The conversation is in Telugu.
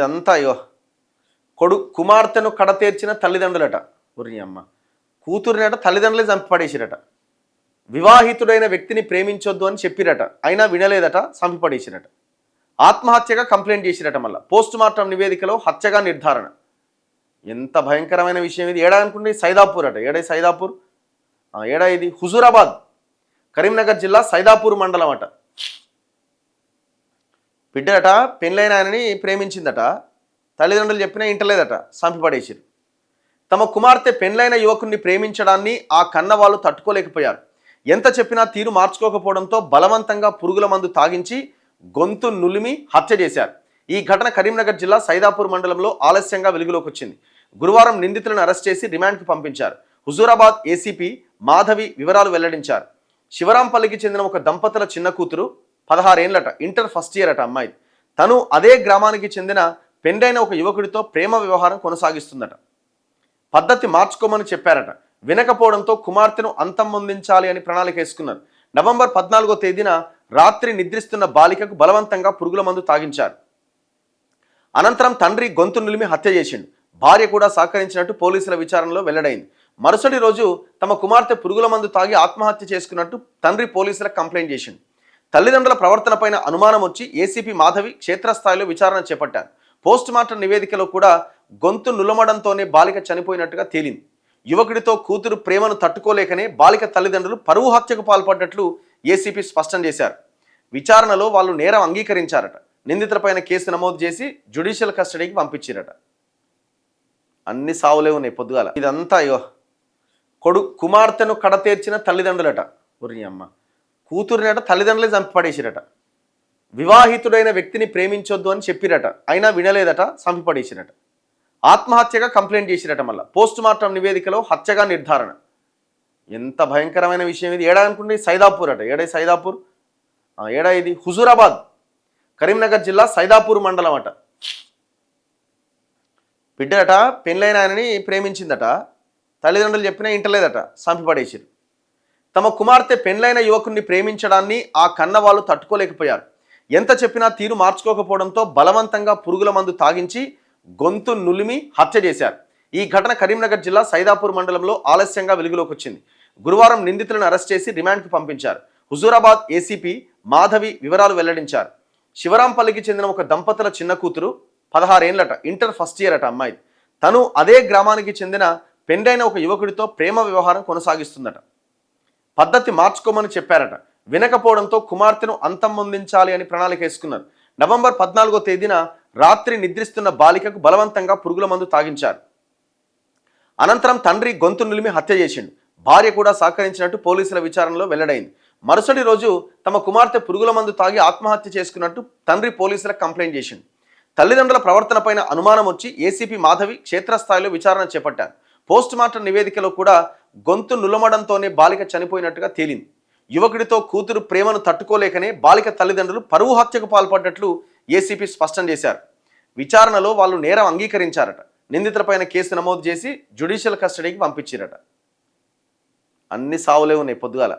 ఇదంతా అయ్యో కుమార్తెను కడతేర్చిన తల్లిదండ్రులట. ఒరి అమ్మ కూతురినట తల్లిదండ్రులే చంపి పడేసిరట. వివాహితుడైన వ్యక్తిని ప్రేమించొద్దు అని చెప్పిరట, అయినా వినలేదట, చంపి పడేసిరట. ఆత్మహత్యగా కంప్లైంట్ చేసిరట. మళ్ళీ పోస్ట్ మార్టం నివేదికలో హత్యగా నిర్ధారణ. ఎంత భయంకరమైన విషయం ఇది. ఏడా అనుకుంటే సైదాపూర్ అట. ఏడా సైదాపూర్? ఏడా ఇది? హుజూరాబాద్, కరీంనగర్ జిల్లా సైదాపూర్ మండలం అట. బిడ్డట పెళ్ళైన ఆయనని ప్రేమించిందట, తల్లిదండ్రులు చెప్పినా ఇంటలేదట, చంపి పడేసిరు. తమ కుమార్తె పెళ్ళైన యువకుడిని ప్రేమించడాన్ని ఆ కన్న వాళ్ళు తట్టుకోలేకపోయారు. ఎంత చెప్పినా తీరు మార్చుకోకపోవడంతో బలవంతంగా పురుగుల మందు తాగించి గొంతు నులిమి హత్య చేశారు. ఈ ఘటన కరీంనగర్ జిల్లా సైదాపూర్ మండలంలో ఆలస్యంగా వెలుగులోకి వచ్చింది. గురువారం నిందితులను అరెస్ట్ చేసి రిమాండ్కు పంపించారు. హుజూరాబాద్ ఏసీపీ మాధవి వివరాలు వెల్లడించారు. శివరాంపల్లికి చెందిన ఒక దంపతుల చిన్న కూతురు 16 ఏళ్లట, ఇంటర్ ఫస్ట్ ఇయర్ అట అమ్మాయి. తను అదే గ్రామానికి చెందిన పెండైన ఒక యువకుడితో ప్రేమ వ్యవహారం కొనసాగిస్తుందట. పద్ధతి మార్చుకోమని చెప్పారట. వినకపోవడంతో కుమార్తెను అంతమొందించాలి అని ప్రణాళిక వేసుకున్నారు. నవంబర్ 14వ తేదీన రాత్రి నిద్రిస్తున్న బాలికకు బలవంతంగా పురుగుల మందు తాగించారు. అనంతరం తండ్రి గొంతు నులిమి హత్య చేసిండు. భార్య కూడా సహకరించినట్టు పోలీసుల విచారణలో వెల్లడైంది. మరుసటి రోజు తమ కుమార్తె పురుగుల మందు తాగి ఆత్మహత్య చేసుకున్నట్టు తండ్రి పోలీసులకు కంప్లైంట్ చేసిండు. తల్లిదండ్రుల ప్రవర్తనపైన అనుమానం వచ్చి ఏసీపీ మాధవి క్షేత్రస్థాయిలో విచారణ చేపట్టారు. పోస్ట్ మార్టం నివేదికలో కూడా గొంతు నులమడంతోనే బాలిక చనిపోయినట్టుగా తేలింది. యువకుడితో కూతురు ప్రేమను తట్టుకోలేకనే బాలిక తల్లిదండ్రులు పరువు హత్యకు పాల్పడ్డట్లు ఏసీపీ స్పష్టం చేశారు. విచారణలో వాళ్ళు నేరం అంగీకరించారట. నిందితులపైన కేసు నమోదు చేసి జ్యుడిషియల్ కస్టడీకి పంపించారట. అన్ని సావులే ఉన్నాయి పొద్దుగాల. ఇదంతా అయ్యో కుమార్తెను కడతేర్చిన తల్లిదండ్రులట. ఒరి అమ్మ కూతురినట తల్లిదండ్రులే చంపి పడేసిరట. వివాహితుడైన వ్యక్తిని ప్రేమించొద్దు అని చెప్పిరట, అయినా వినలేదట, చంపి పడేసిరట. ఆత్మహత్యగా కంప్లైంట్ చేసిరట. మళ్ళీ పోస్ట్ మార్టం నివేదికలో హత్యగా నిర్ధారణ. ఎంత భయంకరమైన విషయం ఇది. ఏడా అనుకుంటే సైదాపూర్ అట. ఏడా సైదాపూర్? ఏడా ఇది? హుజూరాబాద్, కరీంనగర్ జిల్లా సైదాపూర్ మండలం అట. బిడ్డట పెళ్ళైన ఆయనని ప్రేమించిందట, తల్లిదండ్రులు చెప్పినా ఇంటలేదట, చంపి పడేసిరు. తమ కుమార్తె పెళ్ళైన యువకుడిని ప్రేమించడాన్ని ఆ కన్న వాళ్ళు తట్టుకోలేకపోయారు. ఎంత చెప్పినా తీరు మార్చుకోకపోవడంతో బలవంతంగా పురుగుల మందు తాగించి గొంతు నులిమి హత్య చేశారు. ఈ ఘటన కరీంనగర్ జిల్లా సైదాపూర్ మండలంలో ఆలస్యంగా వెలుగులోకి వచ్చింది. గురువారం నిందితులను అరెస్ట్ చేసి రిమాండ్కు పంపించారు. హుజూరాబాద్ ఏసీపీ మాధవి వివరాలు వెల్లడించారు. శివరాంపల్లికి చెందిన ఒక దంపతుల చిన్న కూతురు 16 ఏళ్లట, ఇంటర్ ఫస్ట్ ఇయర్ అట అమ్మాయి. తను అదే గ్రామానికి చెందిన పెండైన ఒక యువకుడితో ప్రేమ వ్యవహారం కొనసాగిస్తుందట. పద్ధతి మార్చుకోమని చెప్పారట. వినకపోవడంతో కుమార్తెను అంతమొందించాలి అని ప్రణాళిక వేసుకున్నారు. నవంబర్ 14వ తేదీన రాత్రి నిద్రిస్తున్న బాలికకు బలవంతంగా పురుగుల మందు తాగించారు. అనంతరం తండ్రి గొంతు నులిమి హత్య చేసిండు. భార్య కూడా సహకరించినట్టు పోలీసుల విచారణలో వెల్లడైంది. మరుసటి రోజు తమ కుమార్తె పురుగుల మందు తాగి ఆత్మహత్య చేసుకున్నట్టు తండ్రి పోలీసులకు కంప్లైంట్ చేసిండు. తల్లిదండ్రుల ప్రవర్తనపైన అనుమానం వచ్చి ఏసీపీ మాధవి క్షేత్రస్థాయిలో విచారణ చేపట్టారు. పోస్ట్ మార్టం నివేదికలో కూడా గొంతు నులమడంతోనే బాలిక చనిపోయినట్టుగా తేలింది. యువకుడితో కూతురు ప్రేమను తట్టుకోలేకనే బాలిక తల్లిదండ్రులు పరువు హత్యకు పాల్పడ్డట్లు ఏసీపీ స్పష్టం చేశారు. విచారణలో వాళ్ళు నేరం అంగీకరించారట. నిందితులపైన కేసు నమోదు చేసి జ్యుడిషియల్ కస్టడీకి పంపించారట. అన్ని సావులే ఉన్నాయి పొద్దుగాల.